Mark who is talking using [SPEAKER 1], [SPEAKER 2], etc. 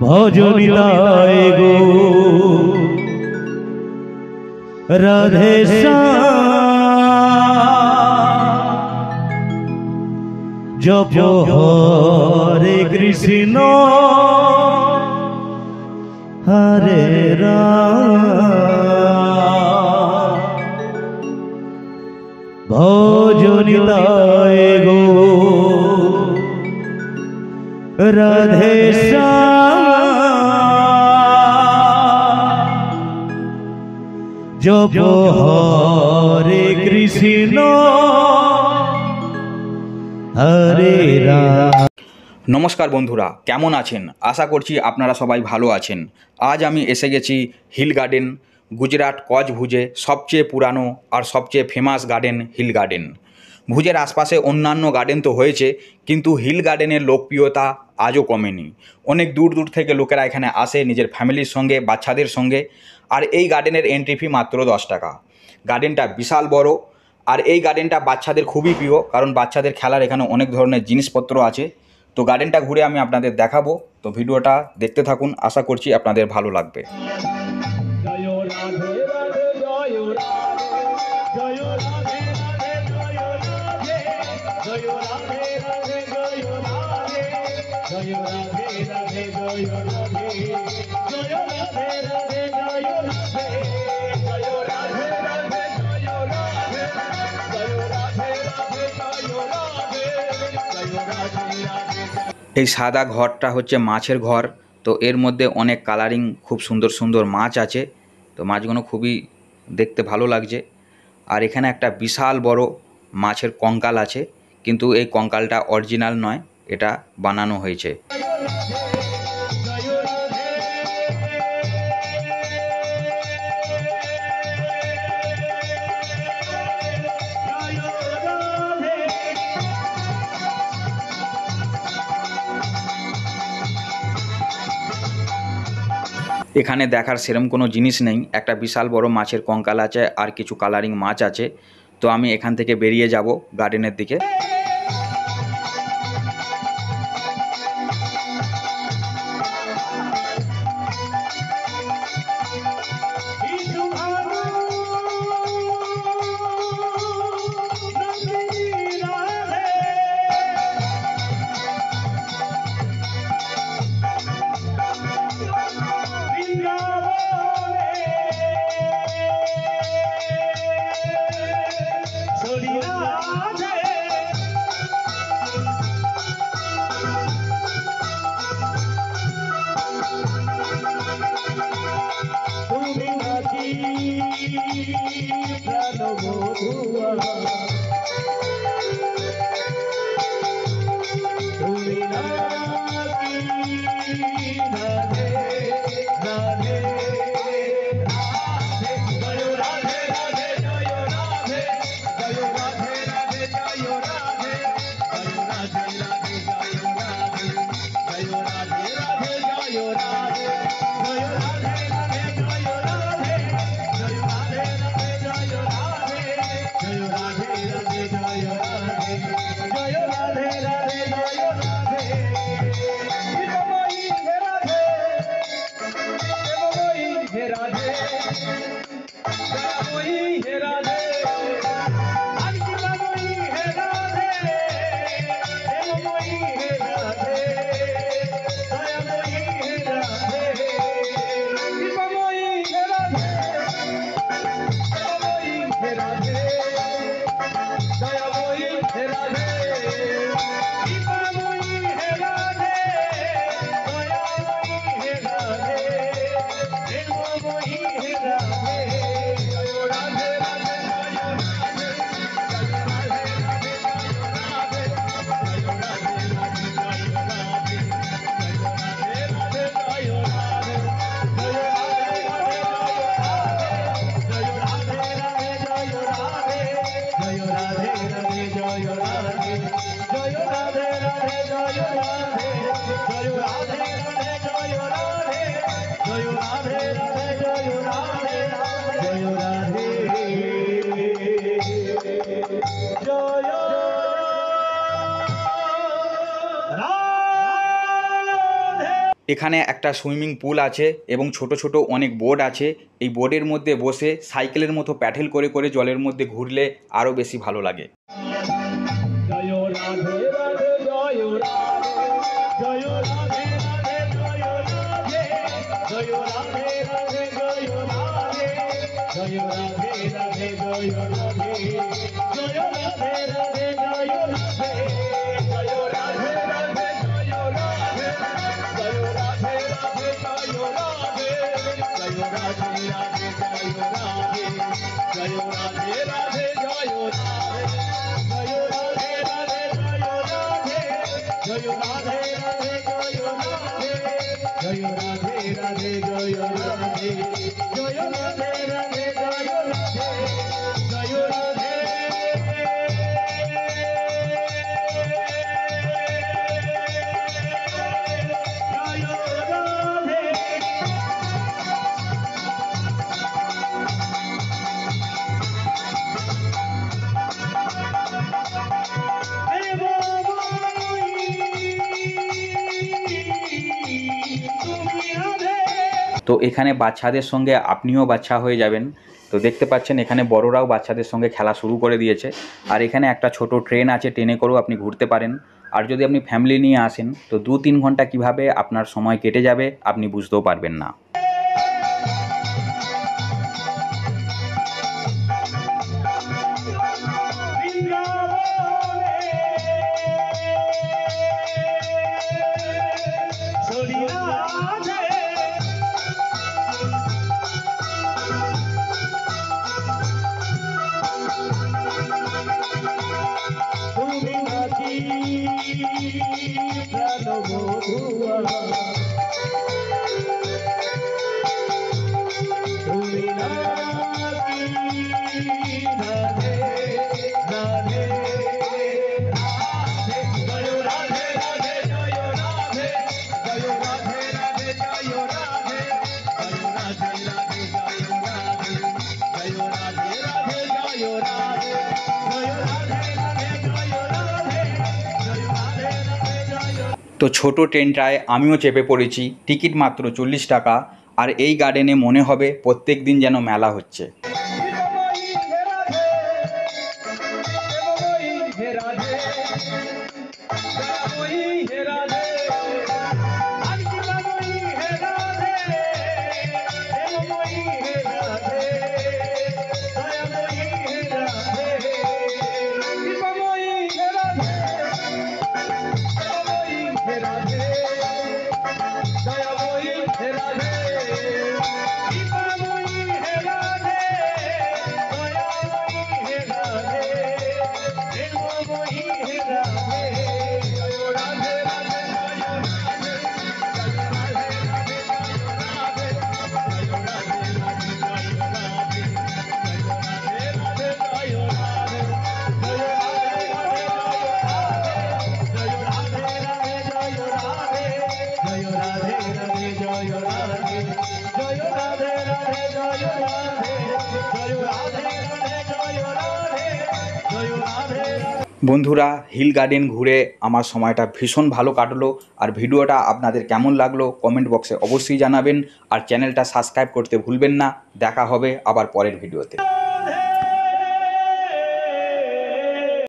[SPEAKER 1] ভজনিতায় গো রাধে জপ হরে কৃষ্ণ হরে রাম ভজনিতায় গো রাধে জপ হরে কৃষ্ণ হরে রাম।
[SPEAKER 2] নমস্কার বন্ধুরা, কেমন আছেন? আশা করছি আপনারা সবাই ভালো আছেন। আজ আমি এসে গেছি হিল গার্ডেন, গুজরাট কচ্ছ ভুজে সবচেয়ে পুরানো আর সবচেয়ে ফেমাস গার্ডেন হিল গার্ডেন। ভুজের আশপাশে অন্যান্য গার্ডেন তো হয়েছে, কিন্তু হিল গার্ডেনের লোকপ্রিয়তা আজও কমেনি। অনেক দূর দূর থেকে লোকেরা এখানে আসে নিজের ফ্যামিলির সঙ্গে, বাচ্চাদের সঙ্গে। আর এই গার্ডেনের এন্ট্রি ফি মাত্র 10 টাকা। গার্ডেনটা বিশাল বড়, আর এই গার্ডেনটা বাচ্চাদের খুবই প্রিয়, কারণ বাচ্চাদের খেলার এখানে অনেক ধরনের জিনিসপত্র আছে। তো গার্ডেনটা ঘুরে আমি আপনাদের দেখাবো, তো ভিডিওটা দেখতে থাকুন। আশা করছি আপনাদের ভালো লাগবে। এই সাদা ঘরটা হচ্ছে মাছের ঘর। তো এর মধ্যে অনেক কালারিং খুব সুন্দর সুন্দর মাছ আছে। তো মাছগুলো খুবই দেখতে ভালো লাগছে। আর এখানে একটা বিশাল বড় মাছের কঙ্কাল আছে, কিন্তু এই কঙ্কালটা অরিজিনাল নয়, এটা বানানো হয়েছে। এখানে দেখার সেরকম কোনো জিনিস নেই, একটা বিশাল বড় মাছের কঙ্কাল আছে আর কিছু কালারিং মাছ আছে। তো আমি এখান থেকে বেরিয়ে যাব গার্ডেনের দিকে। এখানে একটা সুইমিং পুল আছে এবং ছোট ছোট অনেক বোর্ড আছে। এই বোর্ডের মধ্যে বসে সাইকেলের মতো প্যাডেল করে করে জলের মধ্যে ঘুরলে আরও বেশি ভালো লাগে।
[SPEAKER 3] জয় রাধে রাধে জয় রাধে জয় রাধে রাধে জয় রাধে জয় রাধে রাধে জয় রাধে জয় রাধে রাধে জয় রাধে জয় রাধে রাধে জয় রাধে জয় রাধে রাধে জয় রাধে জয় রাধে রাধে জয় রাধে জয় রাধে রাধে জয় রাধে জয় রাধে রাধে জয় রাধে জয় রাধে রাধে জয় রাধে জয় রাধে রাধে জয় রাধে জয় রাধে রাধে জয় রাধে জয় রাধে
[SPEAKER 2] তো এখানে বাচ্চাদের সঙ্গে আপনিও বাচ্চা হয়ে যাবেন। তো দেখতে পাচ্ছেন এখানে বড়রাও বাচ্চাদের সঙ্গে খেলা শুরু করে দিয়েছে। আর এখানে একটা ছোট ট্রেন আছে, ট্রেনে করেও আপনি ঘুরতে পারেন। আর যদি আপনি ফ্যামিলি নিয়ে আসেন তো 2-3 ঘন্টা কিভাবে আপনার সময় কেটে যাবে আপনি বুঝতেও পারবেন না।
[SPEAKER 3] তুমি নাকি প্রাণবধূয়া তুমি নাকি রাধে রাধে জয় রাধে রাধে জয় রাধে জয় রাধে রাধে জয় রাধে জয় রাধে রাধে জয় রাধে জয় রাধে রাধে জয় রাধে জয় রাধে রাধে জয় রাধে জয় রাধে রাধে জয়।
[SPEAKER 2] তো ছোট ট্রেনটায় আমিও চেপে পড়েছি, টিকিট মাত্র 40 টাকা। আর এই গার্ডেনে মনে হবে প্রত্যেক দিন যেন মেলা হচ্ছে। বন্ধুরা, হিল গার্ডেন ঘুরে আমার সময়টা ভীষণ ভালো কাটলো। আর ভিডিওটা আপনাদের কেমন লাগলো কমেন্ট বক্সে অবশ্যই জানাবেন। আর চ্যানেলটা সাবস্ক্রাইব করতে ভুলবেন না। দেখা হবে আবার পরের ভিডিওতে।